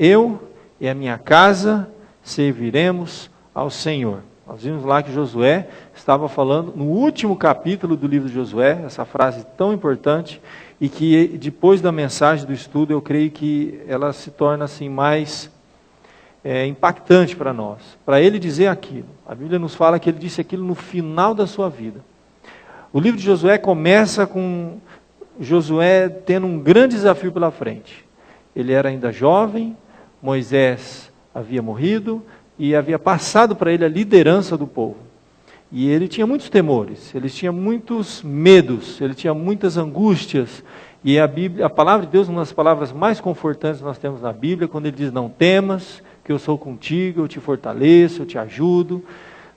eu e a minha casa serviremos ao Senhor. Nós vimos lá que Josué estava falando no último capítulo do livro de Josué, essa frase tão importante, e que depois da mensagem do estudo, eu creio que ela se torna assim mais impactante para nós. Para ele dizer aquilo, a Bíblia nos fala que ele disse aquilo no final da sua vida. O livro de Josué começa com Josué tendo um grande desafio pela frente. Ele era ainda jovem, Moisés havia morrido e havia passado para ele a liderança do povo. E ele tinha muitos temores, ele tinha muitos medos, ele tinha muitas angústias. E a palavra de Deus, uma das palavras mais confortantes que nós temos na Bíblia, quando ele diz, não temas, que eu sou contigo, eu te fortaleço, eu te ajudo.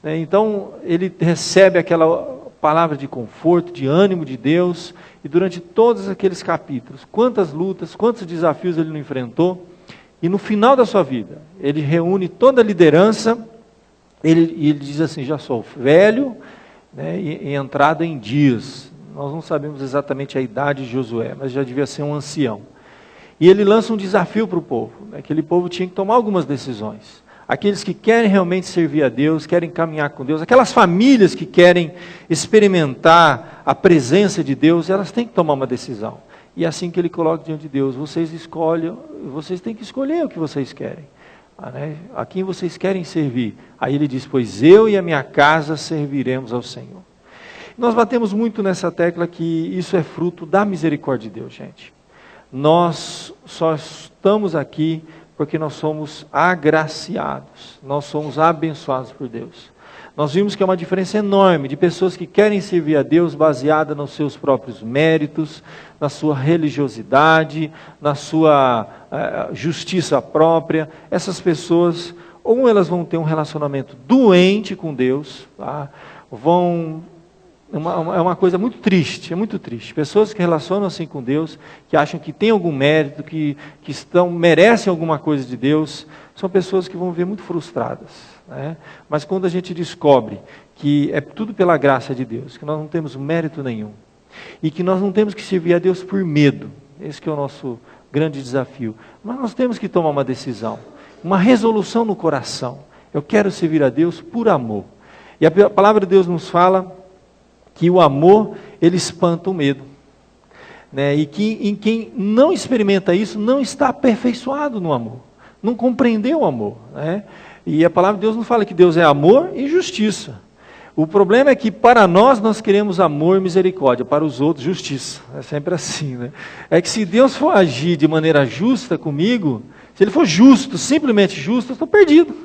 Então, ele recebe aquela palavra de conforto, de ânimo de Deus, e durante todos aqueles capítulos, quantas lutas, quantos desafios ele não enfrentou, e no final da sua vida, ele reúne toda a liderança, ele diz assim, já sou velho, e entrado em dias. Nós não sabemos exatamente a idade de Josué, mas já devia ser um ancião. E ele lança um desafio para o povo. Aquele povo tinha que tomar algumas decisões. Aqueles que querem realmente servir a Deus, querem caminhar com Deus, aquelas famílias que querem experimentar a presença de Deus, elas têm que tomar uma decisão. E é assim que ele coloca diante de Deus, vocês escolhem, vocês têm que escolher o que vocês querem. A quem vocês querem servir. Aí ele diz, pois eu e a minha casa serviremos ao Senhor. Nós batemos muito nessa tecla que isso é fruto da misericórdia de Deus, gente. Nós só estamos aqui porque nós somos agraciados, nós somos abençoados por Deus. Nós vimos que é uma diferença enorme de pessoas que querem servir a Deus baseada nos seus próprios méritos, na sua religiosidade, na sua justiça própria. Essas pessoas, ou elas vão ter um relacionamento doente com Deus, tá? É uma coisa muito triste, é muito triste. Pessoas que relacionam assim com Deus, que acham que tem algum mérito, que merecem alguma coisa de Deus, são pessoas que vão viver muito frustradas. Mas quando a gente descobre que é tudo pela graça de Deus, que nós não temos mérito nenhum, e que nós não temos que servir a Deus por medo, esse que é o nosso grande desafio, mas nós temos que tomar uma decisão, uma resolução no coração. Eu quero servir a Deus por amor. E a palavra de Deus nos fala que o amor, ele espanta o medo. E que em quem não experimenta isso, não está aperfeiçoado no amor. Não compreendeu o amor. E a palavra de Deus nos fala que Deus é amor e justiça. O problema é que para nós queremos amor e misericórdia, para os outros justiça. É sempre assim, É que se Deus for agir de maneira justa comigo, se Ele for justo, simplesmente justo, eu estou perdido.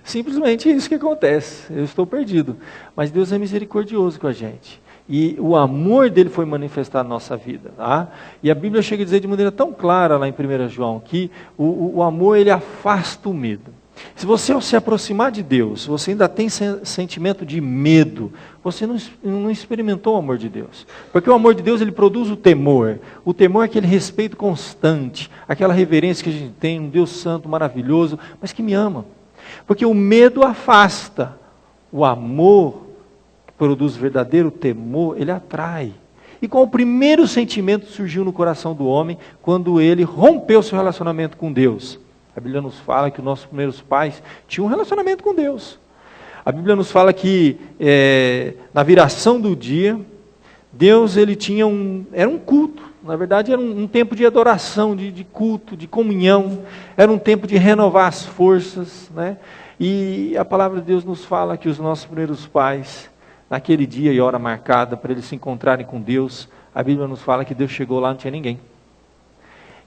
Simplesmente é isso que acontece, eu estou perdido. Mas Deus é misericordioso com a gente. E o amor dele foi manifestado na nossa vida. Tá? E a Bíblia chega a dizer de maneira tão clara lá em 1 João, que o amor ele afasta o medo. Se você ao se aproximar de Deus, você ainda tem sentimento de medo, você não experimentou o amor de Deus. Porque o amor de Deus ele produz o temor. O temor é aquele respeito constante, aquela reverência que a gente tem, um Deus santo, maravilhoso, mas que me ama. Porque o medo afasta, o amor que produz verdadeiro temor, ele atrai. E qual o primeiro sentimento que surgiu no coração do homem quando ele rompeu seu relacionamento com Deus? A Bíblia nos fala que os nossos primeiros pais tinham um relacionamento com Deus. A Bíblia nos fala que na viração do dia, Deus ele tinha era um culto. Na verdade era um tempo de adoração, de culto, de comunhão. Era um tempo de renovar as forças. E a palavra de Deus nos fala que os nossos primeiros pais, naquele dia e hora marcada para eles se encontrarem com Deus, a Bíblia nos fala que Deus chegou lá, não tinha ninguém.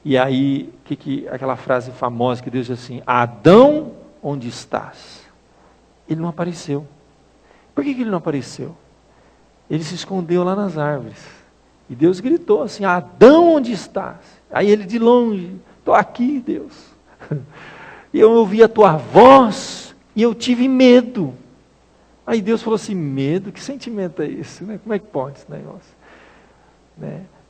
E aí, aquela frase famosa que Deus diz assim, Adão, onde estás? Ele não apareceu. Por que ele não apareceu? Ele se escondeu lá nas árvores. E Deus gritou assim, Adão, onde estás? Aí ele de longe, estou aqui, Deus. E eu ouvi a tua voz e eu tive medo. Aí Deus falou assim, medo? Que sentimento é esse? Como é que pode esse negócio?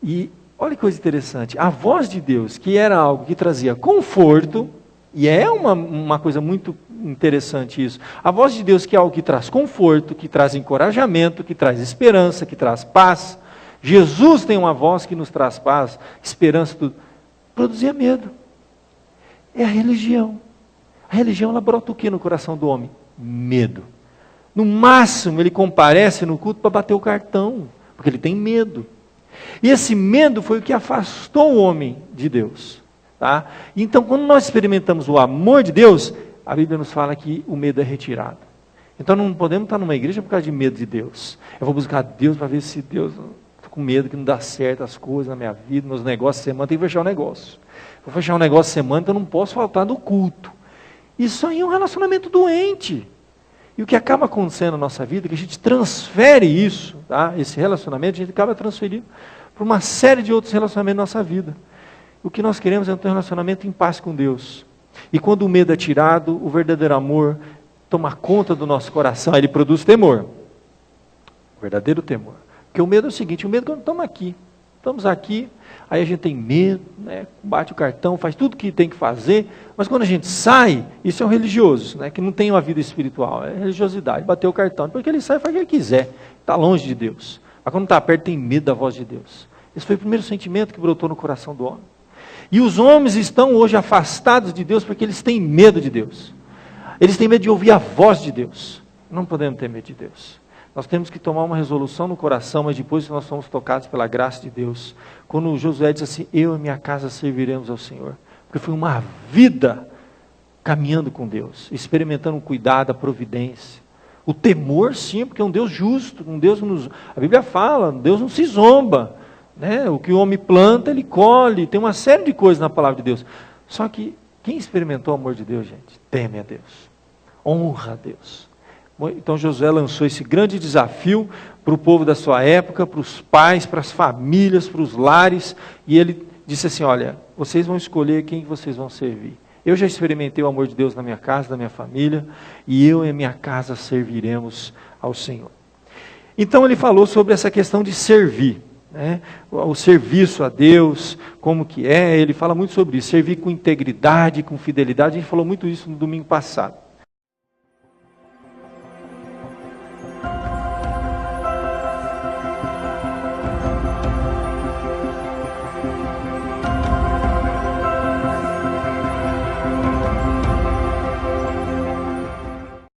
E olha que coisa interessante, a voz de Deus, que era algo que trazia conforto, e é uma coisa muito interessante isso, a voz de Deus que é algo que traz conforto, que traz encorajamento, que traz esperança, que traz paz. Jesus tem uma voz que nos traz paz, esperança, tudo. Produzia medo. É a religião. A religião, ela brota o que no coração do homem? Medo. No máximo, ele comparece no culto para bater o cartão, porque ele tem medo. E esse medo foi o que afastou o homem de Deus. Tá? Então, quando nós experimentamos o amor de Deus, a Bíblia nos fala que o medo é retirado. Então, não podemos estar numa igreja por causa de medo de Deus. Eu vou buscar Deus para ver se Deus... Estou com medo que não dá certo as coisas na minha vida, meus negócios semana, tem que fechar o negócio. Vou fechar um negócio semana, então eu não posso faltar no culto. Isso aí é um relacionamento doente. E o que acaba acontecendo na nossa vida é que a gente transfere isso, tá? Esse relacionamento, a gente acaba transferindo para uma série de outros relacionamentos na nossa vida. O que nós queremos é ter um relacionamento em paz com Deus. E quando o medo é tirado, o verdadeiro amor toma conta do nosso coração, ele produz temor. O verdadeiro temor. Porque o medo é o seguinte, o medo é quando estamos aqui, aí a gente tem medo, né? Bate o cartão, faz tudo que tem que fazer, mas quando a gente sai, isso é um religioso, né? Que não tem uma vida espiritual, é religiosidade, bateu o cartão, depois que ele sai, faz o que ele quiser, está longe de Deus. Mas quando está perto, tem medo da voz de Deus. Esse foi o primeiro sentimento que brotou no coração do homem. E os homens estão hoje afastados de Deus porque eles têm medo de Deus. Eles têm medo de ouvir a voz de Deus. Não podemos ter medo de Deus. Nós temos que tomar uma resolução no coração, mas depois que nós somos tocados pela graça de Deus. Quando Josué disse assim, eu e minha casa serviremos ao Senhor. Porque foi uma vida caminhando com Deus, experimentando o cuidado, a providência. O temor, sim, porque é um Deus justo, um Deus nos... A Bíblia fala, Deus não se zomba. Né? O que o homem planta, ele colhe. Tem uma série de coisas na palavra de Deus. Só que quem experimentou o amor de Deus, gente, teme a Deus. Honra a Deus. Então Josué lançou esse grande desafio para o povo da sua época, para os pais, para as famílias, para os lares, e ele disse assim, olha, vocês vão escolher quem vocês vão servir. Eu já experimentei o amor de Deus na minha casa, na minha família, e eu e a minha casa serviremos ao Senhor. Então ele falou sobre essa questão de servir, né? O serviço a Deus, como que é, ele fala muito sobre isso, servir com integridade, com fidelidade, a gente falou muito isso no domingo passado.